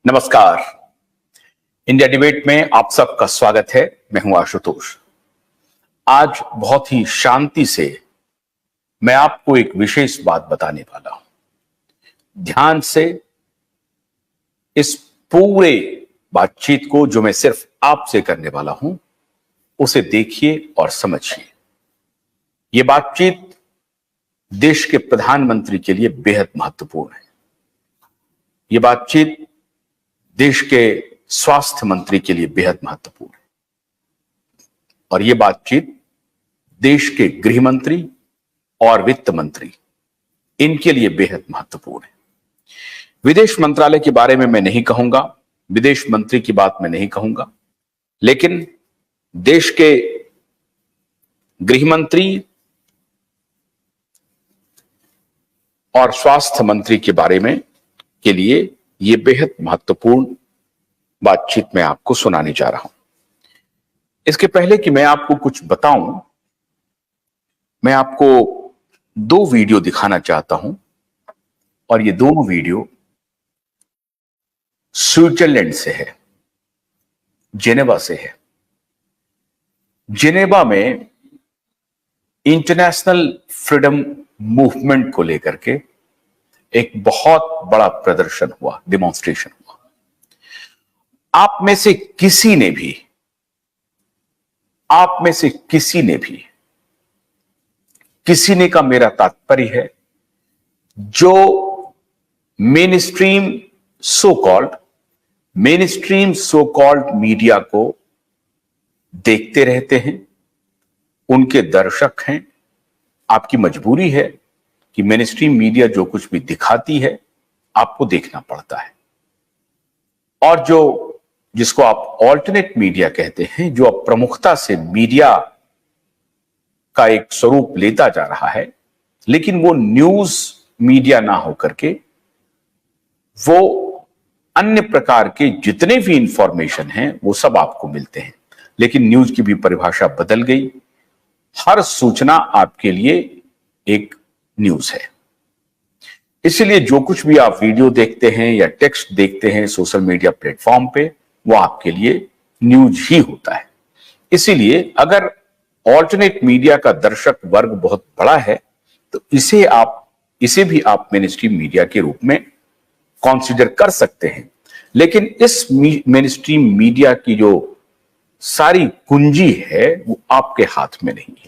नमस्कार। India debate में आप सबका स्वागत है। मैं हूं आशुतोष। आज बहुत ही शांति से मैं आपको एक विशेष बात बताने वाला हूं। ध्यान से इस पूरे बातचीत को जो मैं सिर्फ आपसे करने वाला हूं उसे देखिए और समझिए। यह बातचीत देश के प्रधानमंत्री के लिए बेहद महत्वपूर्ण है। यह बातचीत देश के स्वास्थ्य मंत्री के लिए बेहद महत्वपूर्ण है और यह बातचीत देश के गृह मंत्री और वित्त मंत्री इनके लिए बेहद महत्वपूर्ण है। विदेश मंत्रालय के बारे में मैं नहीं कहूंगा, विदेश मंत्री की बात मैं नहीं कहूंगा, लेकिन देश के गृह मंत्री और स्वास्थ्य मंत्री के बारे में के लिए यह बेहद महत्वपूर्ण बातचीत मैं आपको सुनाने जा रहा हूं। इसके पहले कि मैं आपको कुछ बताऊं, मैं आपको दो वीडियो दिखाना चाहता हूं और ये दोनों वीडियो स्विट्जरलैंड से है, जेनेवा से है। जेनेवा में इंटरनेशनल फ्रीडम मूवमेंट को लेकर के एक बहुत बड़ा प्रदर्शन हुआ, डेमोन्स्ट्रेशन हुआ। आप में से किसी ने का मेरा तात्पर्य है जो main stream so called media को देखते रहते हैं, उनके दर्शक हैं। आपकी मजबूरी है कि मेन स्ट्रीम मीडिया जो कुछ भी दिखाती है आपको देखना पड़ता है, और जिसको आप ऑल्टरनेट मीडिया कहते हैं, जो अब प्रमुखता से मीडिया का एक स्वरूप लेता जा रहा है, लेकिन वो न्यूज मीडिया ना होकर के वो अन्य प्रकार के जितने भी इंफॉर्मेशन हैं वो सब आपको मिलते हैं। लेकिन न्यूज की भी परिभाषा बदल गई। हर सूचना आपके लिए एक न्यूज है। इसलिए जो कुछ भी आप वीडियो देखते हैं या टेक्स्ट देखते हैं सोशल मीडिया प्लेटफॉर्म पे, वो आपके लिए न्यूज ही होता है। इसीलिए अगर ऑल्टरनेट मीडिया का दर्शक वर्ग बहुत बड़ा है तो इसे भी आप मेन स्ट्रीम मीडिया के रूप में कंसीडर कर सकते हैं। लेकिन इस मेन स्ट्रीम मीडिया की जो सारी कुंजी है वो आपके हाथ में नहीं है।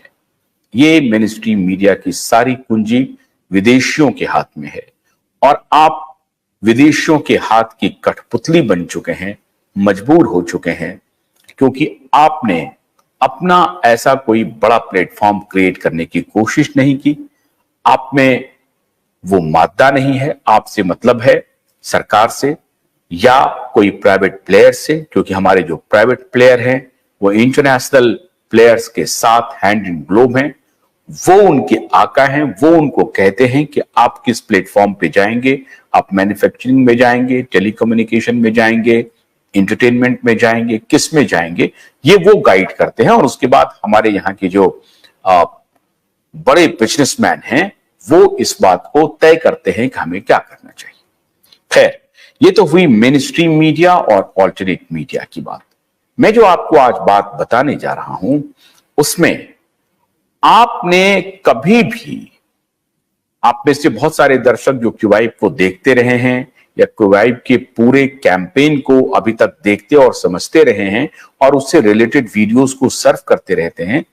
ये मेन स्ट्रीम मीडिया की सारी कुंजी विदेशियों के हाथ में है और आप विदेशियों के हाथ की कठपुतली बन चुके हैं, मजबूर हो चुके हैं, क्योंकि आपने अपना ऐसा कोई बड़ा प्लेटफॉर्म क्रिएट करने की कोशिश नहीं की। आप में वो मादा नहीं है। आपसे मतलब है सरकार से या कोई प्राइवेट प्लेयर से, क्योंकि हमारे जो प्राइवेट प्लेयर हैं वो इंटरनेशनल प्लेयर्स के साथ हैंड इन ग्लोव हैं। वो उनके आका हैं। वो उनको कहते हैं कि आप किस प्लेटफॉर्म पे जाएंगे, आप मैन्युफैक्चरिंग में जाएंगे, टेलीकम्युनिकेशन में जाएंगे, एंटरटेनमेंट में जाएंगे, किस में जाएंगे, ये वो गाइड करते हैं। और उसके बाद हमारे यहाँ के जो बड़े बिजनेसमैन हैं वो इस बात को तय करते हैं कि हमें क्या करना चाहिए। खैर, ये तो हुई मेन स्ट्रीम मीडिया और ऑल्टरनेट मीडिया की बात। मैं जो आपको आज बात बताने जा रहा हूं उसमें आपने कभी भी, आप में से बहुत सारे दर्शक जो क्यूवाइब को देखते रहे हैं या क्यूवाइब के पूरे कैंपेन को अभी तक देखते और समझते रहे हैं और उससे रिलेटेड वीडियोस को सर्व करते रहते हैं,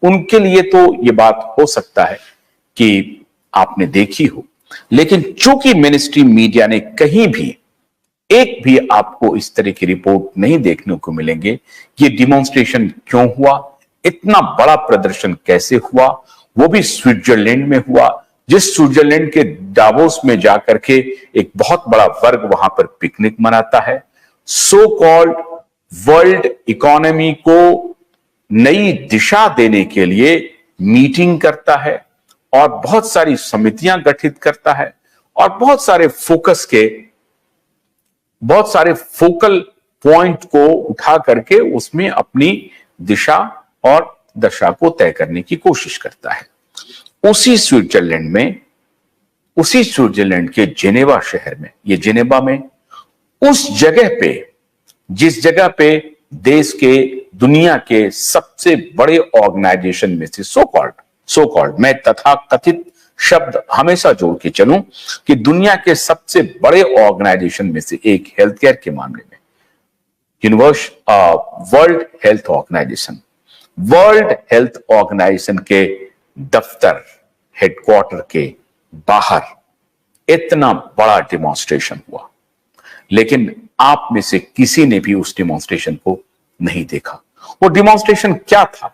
उनके लिए तो ये बात हो सकता है कि आपने देखी हो। लेकिन चूंकि मेन स्ट्रीम मीडिया ने कहीं भी एक भी आपको इस तरह की रिपोर्ट नहीं देखने को मिलेंगे, ये डिमॉन्स्ट्रेशन क्यों हुआ, इतना बड़ा प्रदर्शन कैसे हुआ, वो भी स्विट्जरलैंड में हुआ, जिस स्विट्जरलैंड के डावोस में जाकर के एक बहुत बड़ा वर्ग वहां पर पिकनिक मनाता है, सो कॉल्ड वर्ल्ड इकोनॉमी को नई दिशा देने के लिए मीटिंग करता है और बहुत सारी समितियां गठित करता है और बहुत सारे फोकल पॉइंट को उठा करके उसमें अपनी दिशा और दशा को तय करने की कोशिश करता है। उसी स्विट्जरलैंड के जेनेवा शहर में, ये जेनेवा में उस जगह पे, जिस जगह पे देश के, दुनिया के सबसे बड़े ऑर्गेनाइजेशन में से सो कॉल्ड मैं तथाकथित शब्द हमेशा जोड़ के चलूं कि दुनिया के सबसे बड़े ऑर्गेनाइजेशन में से एक हेल्थ केयर के मामले में वर्ल्ड हेल्थ ऑर्गेनाइजेशन, के दफ्तर, हेडक्वार्टर के बाहर इतना बड़ा डिमॉन्स्ट्रेशन हुआ, लेकिन आप में से किसी ने भी उस डिमॉन्स्ट्रेशन को नहीं देखा। वो डिमॉन्स्ट्रेशन क्या था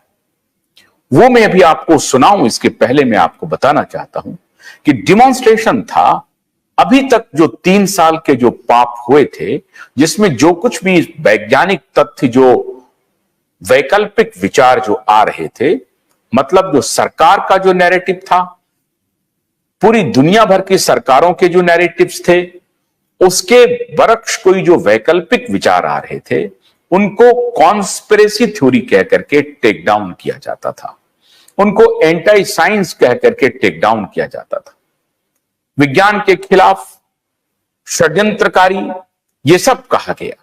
वो मैं अभी आपको सुनाऊं, इसके पहले मैं आपको बताना चाहता हूं कि डिमॉन्स्ट्रेशन था अभी तक जो 3 साल के जो पाप हुए थे, जिसमें जो कुछ भी वैज्ञानिक तथ्य, जो वैकल्पिक विचार जो आ रहे थे, मतलब जो सरकार का जो नैरेटिव था, पूरी दुनिया भर की सरकारों के जो नैरेटिव्स थे, उसके बरक्स कोई जो वैकल्पिक विचार आ रहे थे, उनको कॉन्स्पिरेसी थ्योरी कह करके टेक डाउन किया जाता था, उनको एंटी साइंस कह करके टेक डाउन किया जाता था। विज्ञान के खिलाफ षड्यंत्रकारी ये सब कहा गया,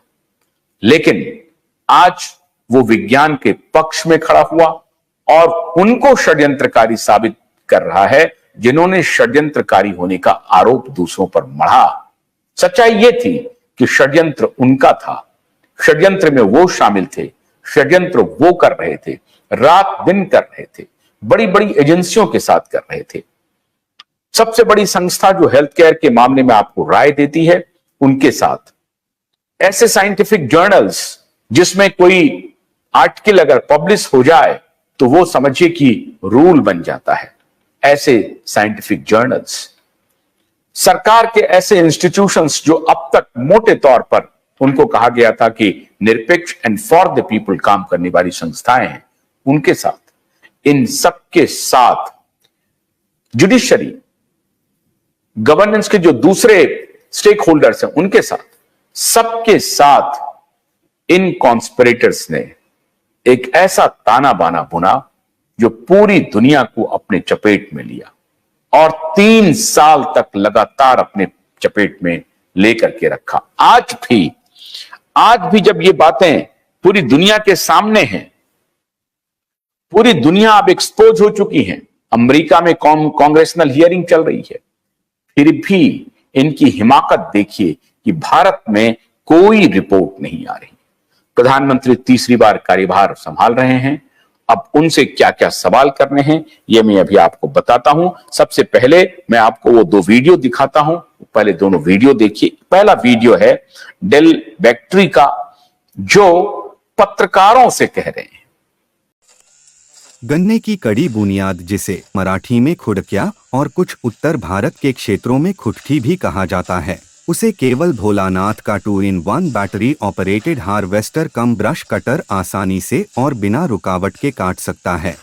लेकिन आज वो विज्ञान के पक्ष में खड़ा हुआ और उनको षड्यंत्रकारी साबित कर रहा है जिन्होंने षड्यंत्रकारी होने का आरोप दूसरों पर मढ़ा। सच्चाई ये थी कि षड्यंत्र उनका था, षड्यंत्र में वो शामिल थे, षड्यंत्र वो कर रहे थे, रात दिन कर रहे थे, बड़ी बड़ी एजेंसियों के साथ कर रहे थे। सबसे बड़ी संस्था जो हेल्थ केयर के मामले में आपको राय देती है, उनके साथ ऐसे साइंटिफिक जर्नल्स जिसमें कोई आर्टिकल अगर पब्लिश हो जाए तो वो समझिए कि रूल बन जाता है, ऐसे साइंटिफिक जर्नल्स, सरकार के ऐसे इंस्टीट्यूशंस जो अब तक मोटे तौर पर उनको कहा गया था कि निरपेक्ष एंड फॉर द पीपल काम करने वाली संस्थाएं हैं, उनके साथ, इन सबके साथ जुडिशरी, गवर्नेंस के जो दूसरे स्टेक होल्डर्स हैं, उनके साथ, सबके साथ इन कॉन्स्पिरेटर्स ने एक ऐसा ताना बाना बुना जो पूरी दुनिया को अपने चपेट में लिया और 3 साल तक लगातार अपने चपेट में लेकर के रखा। आज भी जब ये बातें पूरी दुनिया के सामने हैं, पूरी दुनिया अब एक्सपोज हो चुकी है, अमेरिका में कांग्रेसनल हियरिंग चल रही है, फिर भी इनकी हिमाकत देखिए कि भारत में कोई रिपोर्ट नहीं आ रही। प्रधानमंत्री तीसरी बार कार्यभार संभाल रहे हैं, अब उनसे क्या क्या सवाल करने हैं ये मैं अभी आपको बताता हूं। सबसे पहले मैं आपको वो 2 वीडियो दिखाता हूं, पहले दोनों वीडियो देखिए। पहला वीडियो है डेल बैक्ट्री का, जो पत्रकारों से कह रहे हैं। गन्ने की कड़ी बुनियाद, जिसे मराठी में खुडक्या और कुछ उत्तर भारत के क्षेत्रों में खुटकी भी कहा जाता है, उसे केवल भोलानाथ का 2-in-1 बैटरी ऑपरेटेड हार्वेस्टर कम ब्रश कटर आसानी से और बिना रुकावट के काट सकता है।